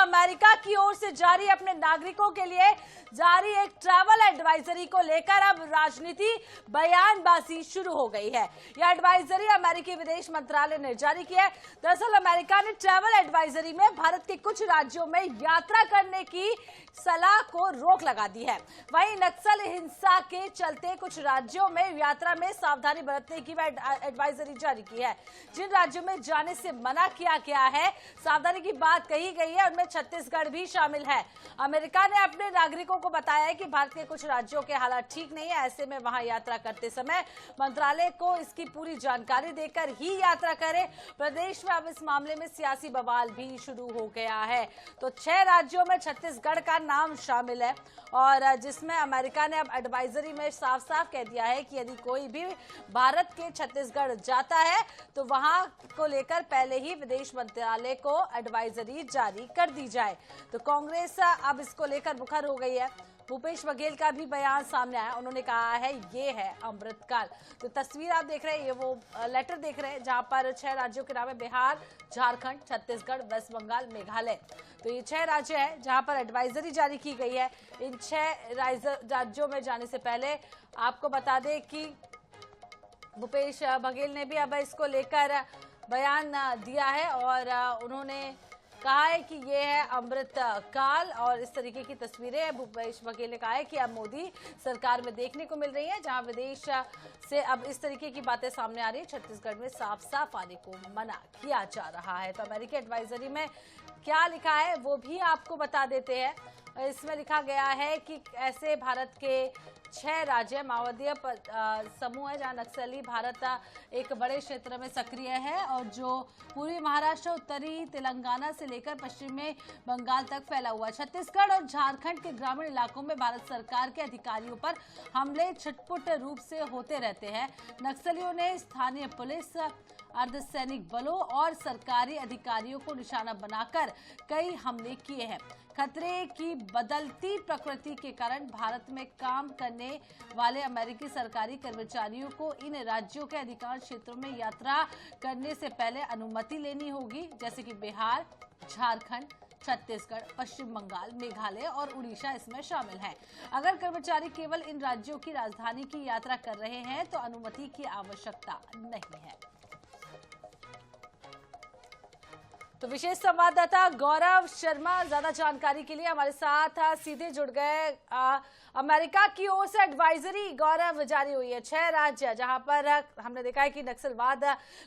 America की ओर से जारी अपने नागरिकों के लिए जारी एक ट्रैवल एडवाइजरी को लेकर अब राजनीति बयानबाजी शुरू हो गई है। यह एडवाइजरी अमेरिकी विदेश मंत्रालय ने जारी की है। दरअसल अमेरिका ने ट्रैवल एडवाइजरी में भारत के कुछ राज्यों में यात्रा करने की सलाह को रोक लगा दी है। वहीं नक्सल हिंसा के चलते कुछ राज्यों में यात्रा में सावधानी बरतने की एडवाइजरी जारी की है। जिन राज्यों में जाने से मना किया गया है, सावधानी की बात कही गई है, उनमें छत्तीसगढ़ भी शामिल है। अमेरिका ने अपने नागरिकों को बताया है कि भारत के कुछ राज्यों के हालात ठीक नहीं है, ऐसे में वहां यात्रा करते समय मंत्रालय को इसकी पूरी जानकारी देकर ही यात्रा करें। प्रदेश में अब इस मामले में सियासी बवाल भी शुरू हो गया है। तो 6 राज्यों में छत्तीसगढ़ का नाम शामिल है और जिसमें अमेरिका ने अब एडवाइजरी में साफ साफ कह दिया है कि यदि कोई भी भारत के छत्तीसगढ़ जाता है तो वहां को लेकर पहले ही विदेश मंत्रालय को एडवाइजरी जारी कर दी जाए। तो कांग्रेस अब इसको लेकर मुखर हो गई है। भूपेश बघेल का भी बयान सामने आया। उन्होंने कहा है ये है अमृतकाल। तो तस्वीर आप देख रहे हैं, ये वो लेटर देख रहे हैं जहां पर 6 राज्यों के नाम है, बिहार, झारखंड, छत्तीसगढ़, वेस्ट बंगाल, मेघालय। तो ये 6 राज्य हैं जहां पर एडवाइजरी जारी की गई है। इन 6 राज्यों में जाने से पहले आपको बता दें कि भूपेश बघेल ने भी अब इसको लेकर बयान दिया है और उन्होंने कहा है कि ये है अमृत काल और इस तरीके की तस्वीरें भूपेश बघेल ने कहा है कि अब मोदी सरकार में देखने को मिल रही है, जहां विदेश से अब इस तरीके की बातें सामने आ रही है। छत्तीसगढ़ में साफ साफ आने को मना किया जा रहा है। तो अमेरिकी एडवाइजरी में क्या लिखा है वो भी आपको बता देते हैं। इसमें लिखा गया है कि ऐसे भारत के 6 राज्य माओवादी समूह है जहां नक्सली भारत एक बड़े क्षेत्र में सक्रिय है और जो पूर्वी महाराष्ट्र, उत्तरी तेलंगाना से लेकर पश्चिमी बंगाल तक फैला हुआ है। छत्तीसगढ़ और झारखंड के ग्रामीण इलाकों में भारत सरकार के अधिकारियों पर हमले छिटपुट रूप से होते रहते हैं। नक्सलियों ने स्थानीय पुलिस, अर्धसैनिक बलों और सरकारी अधिकारियों को निशाना बनाकर कई हमले किए हैं। खतरे की बदलती प्रकृति के कारण भारत में काम करने वाले अमेरिकी सरकारी कर्मचारियों को इन राज्यों के अधिकांश क्षेत्रों में यात्रा करने से पहले अनुमति लेनी होगी, जैसे कि बिहार, झारखंड, छत्तीसगढ़, पश्चिम बंगाल, मेघालय और उड़ीसा इसमें शामिल हैं। अगर कर्मचारी केवल इन राज्यों की राजधानी की यात्रा कर रहे हैं तो अनुमति की आवश्यकता नहीं है। तो विशेष संवाददाता गौरव शर्मा ज्यादा जानकारी के लिए हमारे साथ सीधे जुड़ गए। अमेरिका की ओर से एडवाइजरी गौरव जारी हुई है 6 राज्य जहां पर हमने देखा है कि नक्सलवाद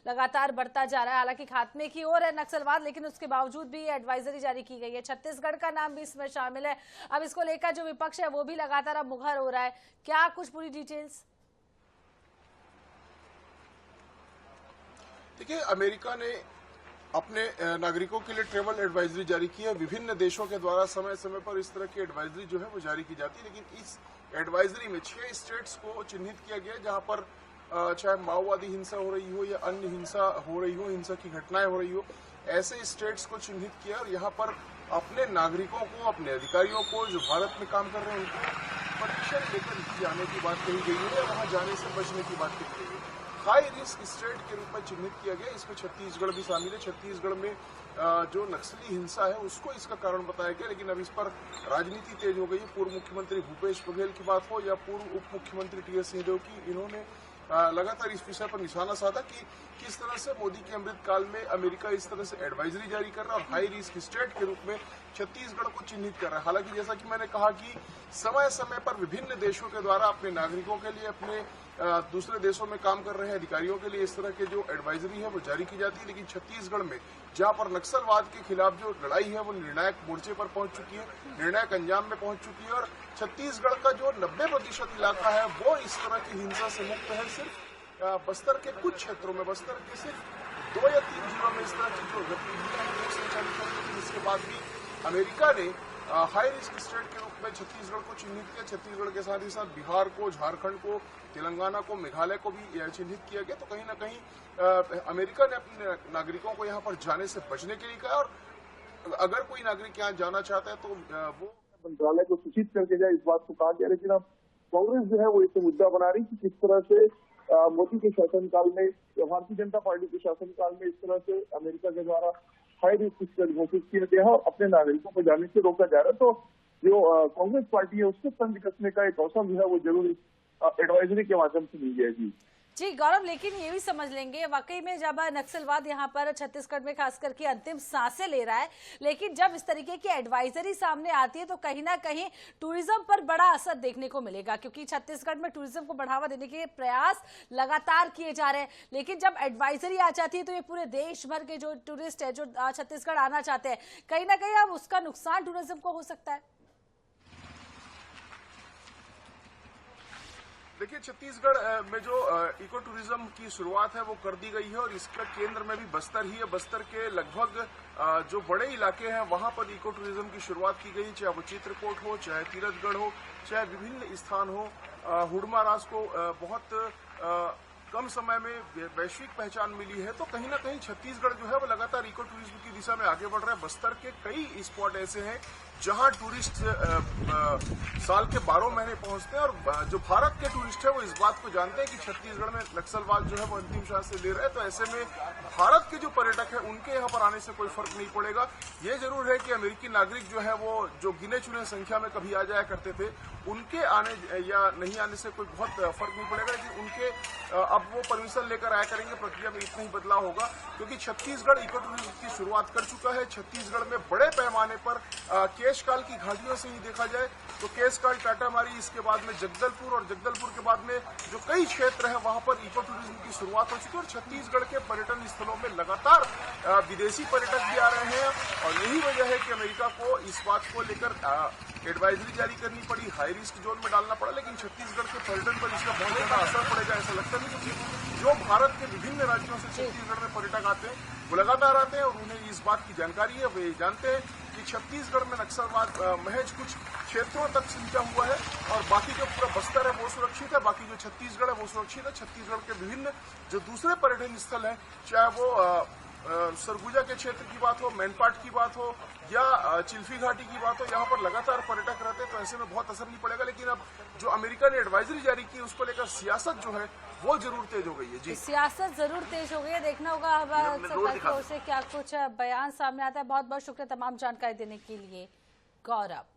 लगातार बढ़ता जा रहा है। हालांकि खात्मे की ओर है नक्सलवाद, लेकिन उसके बावजूद भी एडवाइजरी जारी की गई है। छत्तीसगढ़ का नाम भी इसमें शामिल है। अब इसको लेकर जो विपक्ष है वो भी लगातार अब मुखर हो रहा है। क्या कुछ पूरी डिटेल्स? देखिए, अमेरिका ने अपने नागरिकों के लिए ट्रैवल एडवाइजरी जारी की है। विभिन्न देशों के द्वारा समय समय पर इस तरह की एडवाइजरी जो है वो जारी की जाती है, लेकिन इस एडवाइजरी में 6 स्टेट्स को चिन्हित किया गया जहां पर चाहे माओवादी हिंसा हो रही हो या अन्य हिंसा हो रही हो, हिंसा की घटनाएं हो रही हो, ऐसे स्टेट्स को चिन्हित किया और यहाँ पर अपने नागरिकों को, अपने अधिकारियों को जो भारत में काम कर रहे हैं उनको परमिशन लेकर ही जाने की बात कही गई है या वहां जाने से बचने की बात कही गई है। हाई रिस्क स्टेट के रूप में चिन्हित किया गया। इसमें छत्तीसगढ़ भी शामिल है। छत्तीसगढ़ में जो नक्सली हिंसा है उसको इसका कारण बताया गया, लेकिन अब इस पर राजनीति तेज हो गई है। पूर्व मुख्यमंत्री भूपेश बघेल की बात हो या पूर्व उप मुख्यमंत्री टी.एस. सिंहदेव की, इन्होंने लगातार इस विषय पर निशाना साधा कि किस तरह से मोदी के अमृतकाल में अमेरिका इस तरह से एडवाइजरी जारी कर रहा है और हाई रिस्क स्टेट के रूप में छत्तीसगढ़ को चिन्हित कर रहा है। हालांकि जैसा कि मैंने कहा कि समय समय पर विभिन्न देशों के द्वारा अपने नागरिकों के लिए, अपने दूसरे देशों में काम कर रहे हैं अधिकारियों के लिए इस तरह के जो एडवाइजरी है वो जारी की जाती है। लेकिन छत्तीसगढ़ में जहां पर नक्सलवाद के खिलाफ जो लड़ाई है वो निर्णायक मोर्चे पर पहुंच चुकी है, निर्णायक अंजाम में पहुंच चुकी है और छत्तीसगढ़ का जो 90% इलाका है वो इस तरह की हिंसा से मुक्त है। सिर्फ बस्तर के कुछ क्षेत्रों में, बस्तर के सिर्फ 2 या 3 जिलों में इस तरह की जो गतिविधियां हैं वो संचालित कर रही है। इसके बाद भी अमेरिका ने हाई रिस्क स्टेट के रूप में छत्तीसगढ़ को चिन्हित किया। छत्तीसगढ़ के साथ ही साथ बिहार को, झारखंड को, तेलंगाना को, मेघालय को भी चिन्हित किया गया। तो कहीं ना कहीं अमेरिका ने अपने नागरिकों को यहाँ पर जाने से बचने के लिए कहा और अगर कोई नागरिक यहाँ जाना चाहता है तो वो मंत्रालय को सूचित करके जाए, इस बात को कहा गया। लेकिन अब कांग्रेस जो है वो इसे मुद्दा बना रही कि किस तरह से मोदी के शासनकाल में या भारतीय जनता पार्टी के शासनकाल में इस तरह से अमेरिका के द्वारा हाई रिस्क घोषित किया गया है और अपने नागरिकों को जाने से रोका जा रहा है। तो जो कांग्रेस पार्टी है उसको तंज कसने का एक अवसर जो है वो जरूर एडवाइजरी के माध्यम से मिल गया जी गौरव, लेकिन ये भी समझ लेंगे वाकई में जब नक्सलवाद यहाँ पर छत्तीसगढ़ में खास करके अंतिम सांसें ले रहा है, लेकिन जब इस तरीके की एडवाइजरी सामने आती है तो कहीं ना कहीं टूरिज्म पर बड़ा असर देखने को मिलेगा, क्योंकि छत्तीसगढ़ में टूरिज्म को बढ़ावा देने के प्रयास लगातार किए जा रहे हैं। लेकिन जब एडवाइजरी आ जाती है तो ये पूरे देश भर के जो टूरिस्ट है जो छत्तीसगढ़ आना चाहते हैं, कहीं ना कहीं अब उसका नुकसान टूरिज्म को हो सकता है। देखिए, छत्तीसगढ़ में जो इको टूरिज्म की शुरुआत है वो कर दी गई है और इसका केंद्र में भी बस्तर ही है। बस्तर के लगभग जो बड़े इलाके हैं वहां पर इको टूरिज्म की शुरुआत की गई, चाहे वो चित्रकोट हो, चाहे तीरथगढ़ हो, चाहे विभिन्न स्थान हो। हुडमाराज को बहुत कम समय में वैश्विक पहचान मिली है। तो कहीं ना कहीं छत्तीसगढ़ जो है वो लगातार इको टूरिज्म की दिशा में आगे बढ़ रहा है। बस्तर के कई स्पॉट ऐसे हैं जहां टूरिस्ट साल के 12 महीने पहुंचते हैं और जो भारत के टूरिस्ट है वो इस बात को जानते हैं कि छत्तीसगढ़ में नक्सलवाद जो है वो अंतिम सांस से ले रहे हैं। तो ऐसे में भारत के जो पर्यटक है उनके यहाँ पर आने से कोई फर्क नहीं पड़ेगा। ये जरूर है कि अमेरिकी नागरिक जो है वो जो गिने चुने संख्या में कभी आ जाया करते थे, उनके आने या नहीं आने से कोई बहुत फर्क नहीं पड़ेगा। लेकिन उनके अब वो परमिशन लेकर आया करेंगे, प्रक्रिया में इतना ही बदलाव होगा क्योंकि छत्तीसगढ़ इको टूरिज्म की शुरुआत कर चुका है। छत्तीसगढ़ में बड़े पैमाने पर केशकाल की घाटियों से ही देखा जाए तो केशकाल, टाटामारी, इसके बाद में जगदलपुर और जगदलपुर के बाद में जो कई क्षेत्र हैं वहां पर इको टूरिज्म की शुरुआत हो चुकी है। और छत्तीसगढ़ के पर्यटन स्थलों में लगातार विदेशी पर्यटक भी आ रहे हैं और यही वजह है कि अमेरिका को इस बात को लेकर एडवाइजरी जारी करनी पड़ी, हाई रिस्क जोन में डालना पड़ा। लेकिन छत्तीसगढ़ के पर्यटन पर इसका बहुत ज्यादा असर पड़ेगा ऐसा लगता नहीं, क्योंकि जो भारत के विभिन्न राज्यों से छत्तीसगढ़ में पर्यटक आते हैं वो लगातार आते हैं और उन्हें इस बात की जानकारी है। वे जानते हैं कि छत्तीसगढ़ में नक्सलवाद महज कुछ क्षेत्रों तक सिमटा हुआ है और बाकी जो पूरा बस्तर है वो सुरक्षित है, बाकी जो छत्तीसगढ़ है वो सुरक्षित है। छत्तीसगढ़ के विभिन्न जो दूसरे पर्यटन स्थल हैं, चाहे वो सरगुजा के क्षेत्र की बात हो, मैनपाट की बात हो या चिल्फी घाटी की बात हो, यहाँ पर लगातार पर्यटक रहते हैं। तो ऐसे में बहुत असर नहीं पड़ेगा। लेकिन अब जो अमेरिका ने एडवाइजरी जारी की उसको लेकर सियासत जो है वो जरूर तेज हो गई है। जी, सियासत जरूर तेज हो गई है। देखना होगा अब सरकार की ओर से क्या कुछ बयान सामने आता है। बहुत बहुत शुक्रिया तमाम जानकारी देने के लिए गौरव।